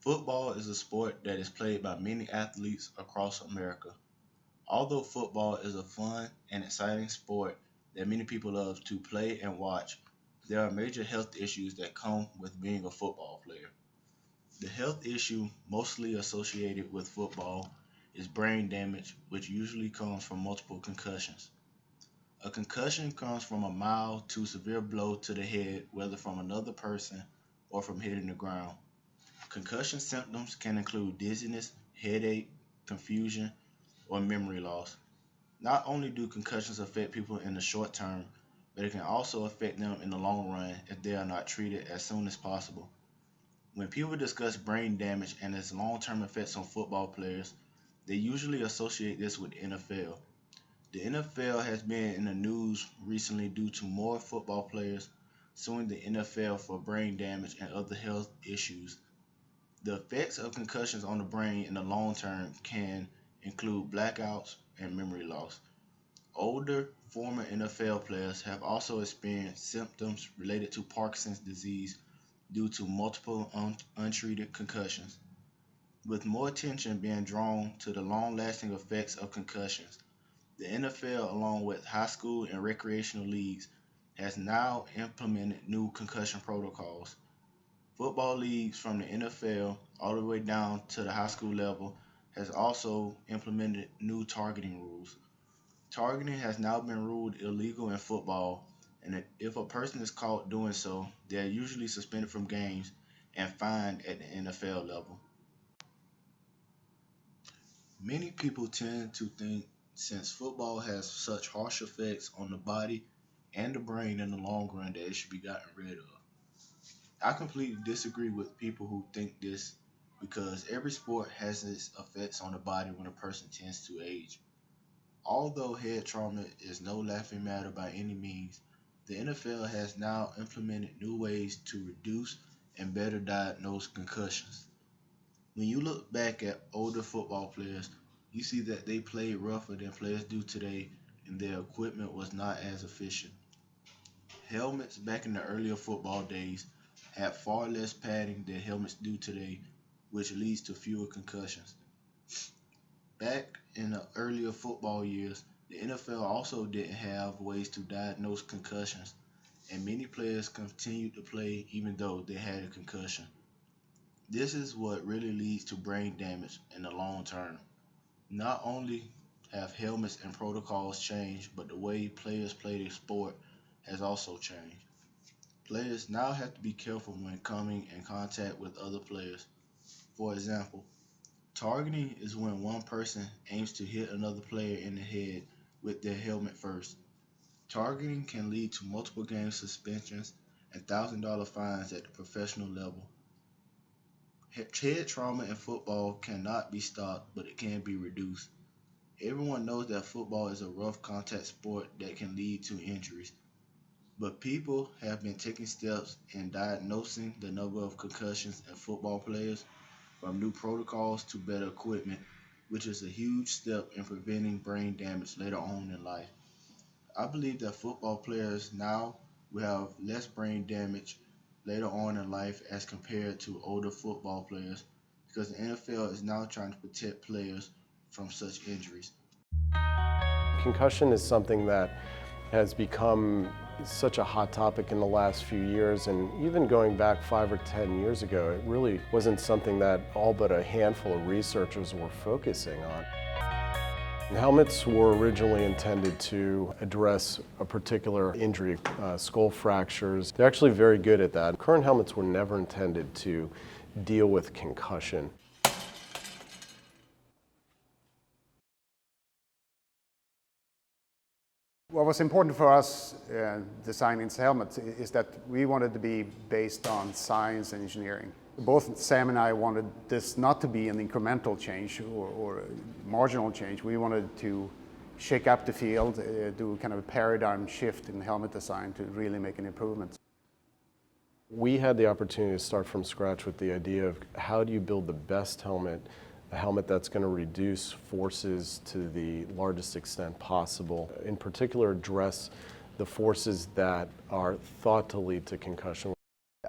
Football is a sport that is played by many athletes across America. Although football is a fun and exciting sport that many people love to play and watch, there are major health issues that come with being a football player. The health issue mostly associated with football is brain damage, which usually comes from multiple concussions. A concussion comes from a mild to severe blow to the head, whether from another person or from hitting the ground. Concussion symptoms can include dizziness, headache, confusion, or memory loss. Not only do concussions affect people in the short term, but it can also affect them in the long run if they are not treated as soon as possible. When people discuss brain damage and its long term effects on football players, they usually associate this with the NFL. The NFL has been in the news recently due to more football players suing the NFL for brain damage and other health issues. The effects of concussions on the brain in the long term can include blackouts and memory loss. Older former NFL players have also experienced symptoms related to Parkinson's disease due to multiple untreated concussions. With more attention being drawn to the long lasting effects of concussions, the NFL, along with high school and recreational leagues, has now implemented new concussion protocols. Football leagues from the NFL all the way down to the high school level has also implemented new targeting rules. Targeting has now been ruled illegal in football, and if a person is caught doing so, they are usually suspended from games and fined at the NFL level. Many people tend to think since football has such harsh effects on the body and the brain in the long run that it should be gotten rid of. I completely disagree with people who think this because every sport has its effects on the body when a person tends to age. Although head trauma is no laughing matter by any means, the NFL has now implemented new ways to reduce and better diagnose concussions. When you look back at older football players, you see that they played rougher than players do today and their equipment was not as efficient. Helmets back in the earlier football days had far less padding than helmets do today, which leads to fewer concussions. Back in the earlier football years, the NFL also didn't have ways to diagnose concussions, and many players continued to play even though they had a concussion. This is what really leads to brain damage in the long term. Not only have helmets and protocols changed, but the way players play the sport has also changed. Players now have to be careful when coming in contact with other players. For example, targeting is when one person aims to hit another player in the head with their helmet first. Targeting can lead to multiple game suspensions and $1,000 fines at the professional level. Head trauma in football cannot be stopped, but it can be reduced. Everyone knows that football is a rough contact sport that can lead to injuries, but people have been taking steps in diagnosing the number of concussions in football players, from new protocols to better equipment, which is a huge step in preventing brain damage later on in life. I believe that football players now will have less brain damage later on in life as compared to older football players because the NFL is now trying to protect players from such injuries. Concussion is something that has become such a hot topic in the last few years, and even going back 5 or 10 years ago, it really wasn't something that all but a handful of researchers were focusing on. Helmets were originally intended to address a particular injury, skull fractures. They're actually very good at that. Current helmets were never intended to deal with concussion. What was important for us designing these helmets is that we wanted to be based on science and engineering. Both Sam and I wanted this not to be an incremental change or a marginal change. We wanted to shake up the field, do kind of a paradigm shift in helmet design to really make an improvement. We had the opportunity to start from scratch with the idea of how do you build the best helmet, a helmet that's going to reduce forces to the largest extent possible. In particular, address the forces that are thought to lead to concussion.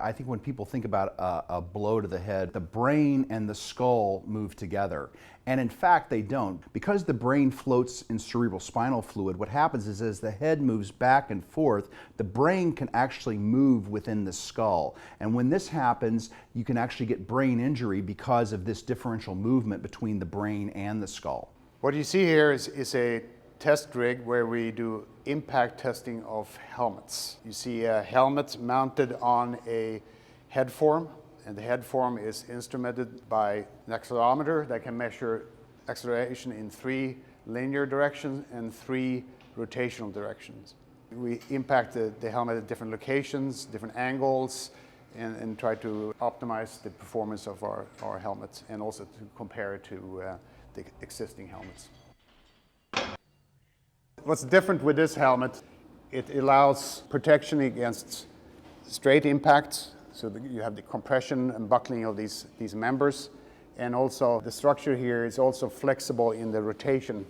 I think when people think about a blow to the head, the brain and the skull move together. And in fact, they don't. Because the brain floats in cerebral spinal fluid, what happens is as the head moves back and forth, the brain can actually move within the skull. And when this happens, you can actually get brain injury because of this differential movement between the brain and the skull. What you see here is a test rig where we do impact testing of helmets. You see a helmet mounted on a head form, and the head form is instrumented by an accelerometer that can measure acceleration in 3 linear directions and 3 rotational directions. We impact the helmet at different locations, different angles, and try to optimize the performance of our helmets, and also to compare it to the existing helmets. What's different with this helmet, it allows protection against straight impacts, so that you have the compression and buckling of these members, and also the structure here is also flexible in the rotation